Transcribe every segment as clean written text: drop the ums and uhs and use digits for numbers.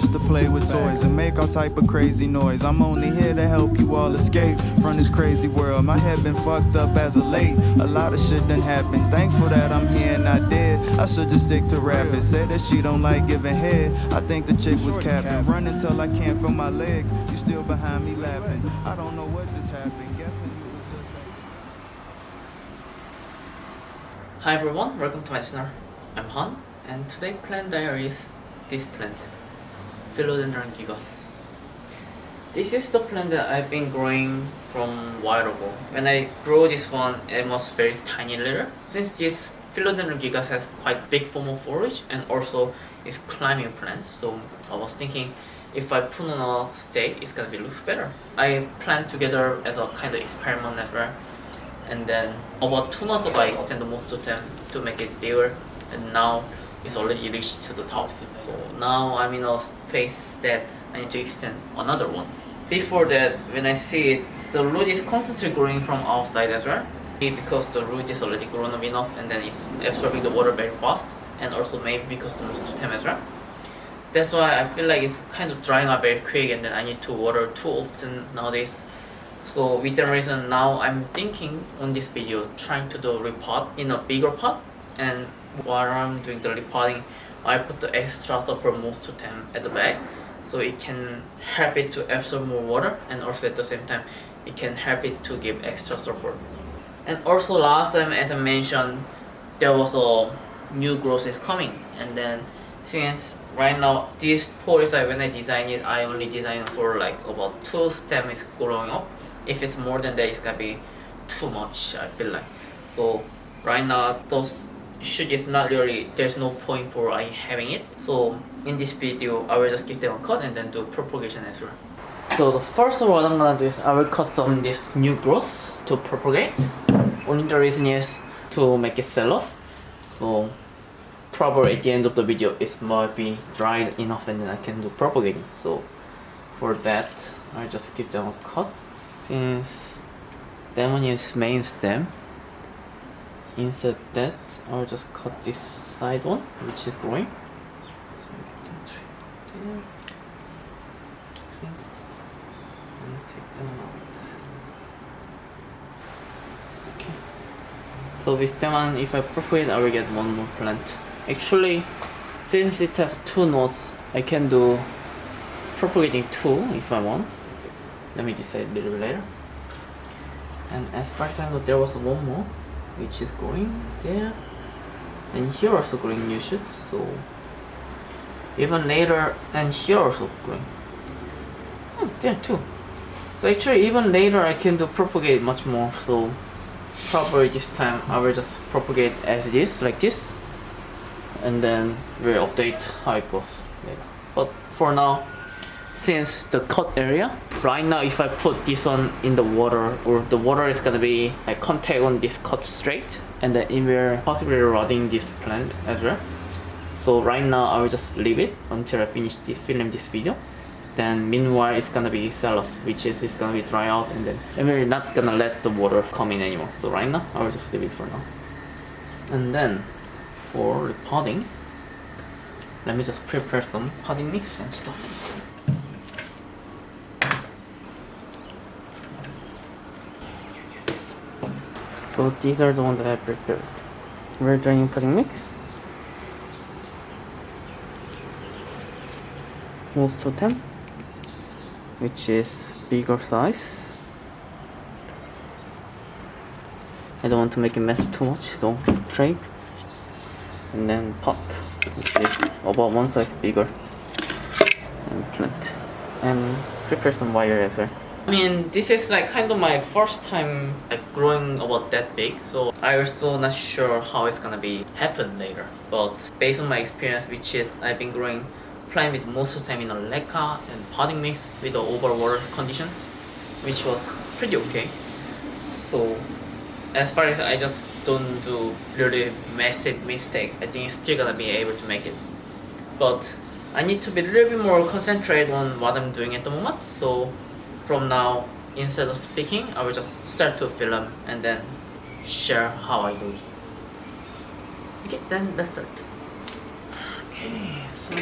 used to play with toys and make all type of crazy noise. I'm only here to help you all escape from this crazy world. My head been fucked up as of late. A lot of shit done happened. Thankful that I'm here and I did. I should just stick to rapping. Say that she don't like giving head. I think the chick was capping. Running till I can't feel my legs. You still behind me laughing. I don't know what just happened. Guessing you was just Hi everyone, welcome to my channel. I'm Han, and today plant diary is this plant, Philodendron Gigas. This is the plant that I've been growing from a while ago. When I grew this one, it was very tiny little. Since this Philodendron Gigas has quite big form of foliage and also is climbing plant, so I was thinking if I put on a stake, it's gonna be looks better. I planted together as a kind of experiment as well. And then about 2 months ago I extended most of them to make it bigger, and now it's already reached to the top. So now I'm in a phase that I need to extend another one. Before that, when I see it, the root is constantly growing from outside as well, because the root is already grown up enough and then it's absorbing the water very fast, and also maybe because the most totem as well. That's why I feel like it's kind of drying up very quick, and then I need to water too often nowadays. So with that reason, now I'm thinking on this video trying to do repot in a bigger pot, and while I'm doing the repotting, I put the extra support most to them at the back, so it can help it to absorb more water, and also at the same time it can help it to give extra support. And also last time, as I mentioned, there was a new growth is coming, and then since right now this pot is like when I designed it, I only designed for like about 2 stems growing up. If it's more than that, it's gonna be too much, I feel like. So right now those shoot is not really, there's no point for I having it. So in this video I will just give them a cut and then do propagation as well. So the first what I'm gonna do is I will cut some this new growth to propagate. Only the reason is to make it cellulose. So probably at the end of the video it might be dried enough and then I can do propagating. So for that I just give them a cut. Since that one is main stem, instead that I'll just cut this side one which is growing. So and take them out. Okay. So with that one, if I propagate, I will get one more plant. Actually, since it has 2 nodes, I can do propagating 2 if I want. Let me decide a little bit later. And as far as I know, there was one more which is growing there, and here also growing new shoots. So even later, and here also growing. There too. So actually even later I can do propagate much more. So probably this time I will just propagate as it is, like this, and then we'll update how it goes later. But for now, since the cut area, right now if I put this one in the water, or the water is gonna be like contact on this cut straight, and then it will possibly rotting this plant as well. So right now I will just leave it until I finish film this video. Then meanwhile it's gonna be cellulose, which is it's gonna be dry out, and then we're not gonna let the water come in anymore. So right now I will just leave it for now. And then for repotting, let me just prepare some potting mix and stuff. So these are the ones that I prepared. We're doing potting mix, most totem, which is bigger size. I don't want to make it mess too much, so tray, and then pot, which is about 1 size bigger, and plant, and prepare some wire as well. I mean, this is like kind of my first time like growing about that big, so I also not sure how it's gonna be happen later. But based on my experience, which is I've been growing plant with most of the time in a leca and potting mix with the over water conditions, which was pretty okay. So as far as I just don't do really massive mistake, I think it's still gonna be able to make it. But I need to be a little bit more concentrated on what I'm doing at the moment. So from now, instead of speaking, I will just start to film and then share how I do it. Okay, then let's start. Okay, so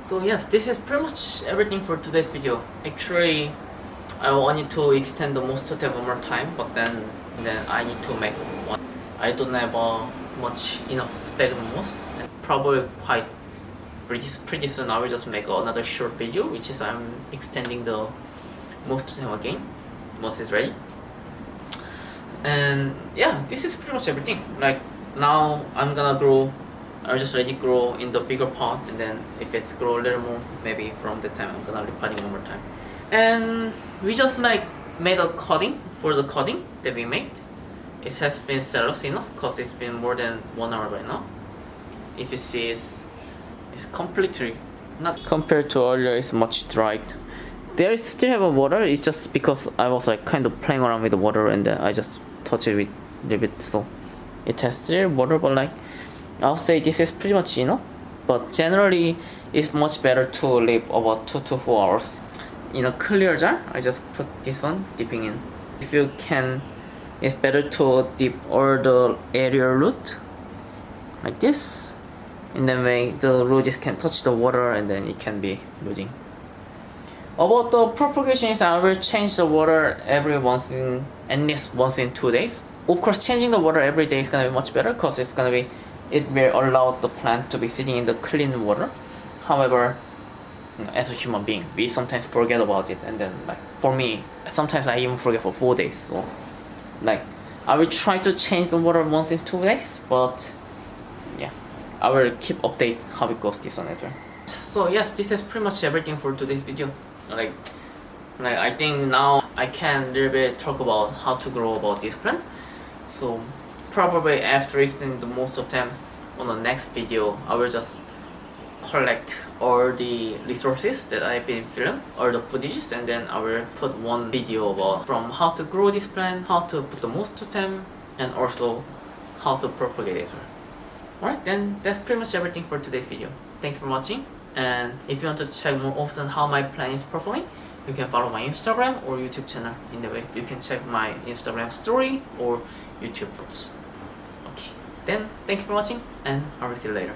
So yes, this is pretty much everything for today's video. Actually, I wanted to extend the most totem one more time, but then I need to make one. I don't have much enough spec most, and probably quite pretty soon I will just make another short video, which is I'm extending the most totem again once it's ready. And yeah, this is pretty much everything. Like now I'm gonna grow, I'll just let it grow in the bigger pot, and then if it's grow a little more, maybe from the time I'm gonna repotting one more time. And we just like made a cutting for the cutting that we made. It has been zealous enough because it's been more than 1 hour right now. If you see, it's completely not compared to earlier. It's much dried. There still have a water. It's just because I was like kind of playing around with the water, and then I just touch it with a little bit, so it has still water. But like I'll say this is pretty much enough. But generally, it's much better to leave about 2 to 4 hours. In a clear jar, I just put this one dipping in. If you can, it's better to dip all the area root like this, and then when the roots can touch the water, and then it can be rooting. About the propagation, is I will change the water at least once in 2 days. Of course, changing the water every day is gonna be much better because it will allow the plant to be sitting in the clean water. However, as a human being, we sometimes forget about it, and then like for me, sometimes I even forget for 4 days. So like I will try to change the water once in 2 days, but yeah, I will keep update how it goes this one as well. So yes, this is pretty much everything for today's video. Like I think now I can a little bit talk about how to grow about this plant. So probably after extending the most of them on the next video, I will just collect all the resources that I've been filming, all the footages, and then I will put one video about from how to grow this plant, how to put the most totem, and also how to propagate it. Alright, then that's pretty much everything for today's video. Thank you for watching, and if you want to check more often how my plant is performing, you can follow my Instagram or YouTube channel. In the way, you can check my Instagram story or YouTube posts. Okay, then thank you for watching, and I will see you later.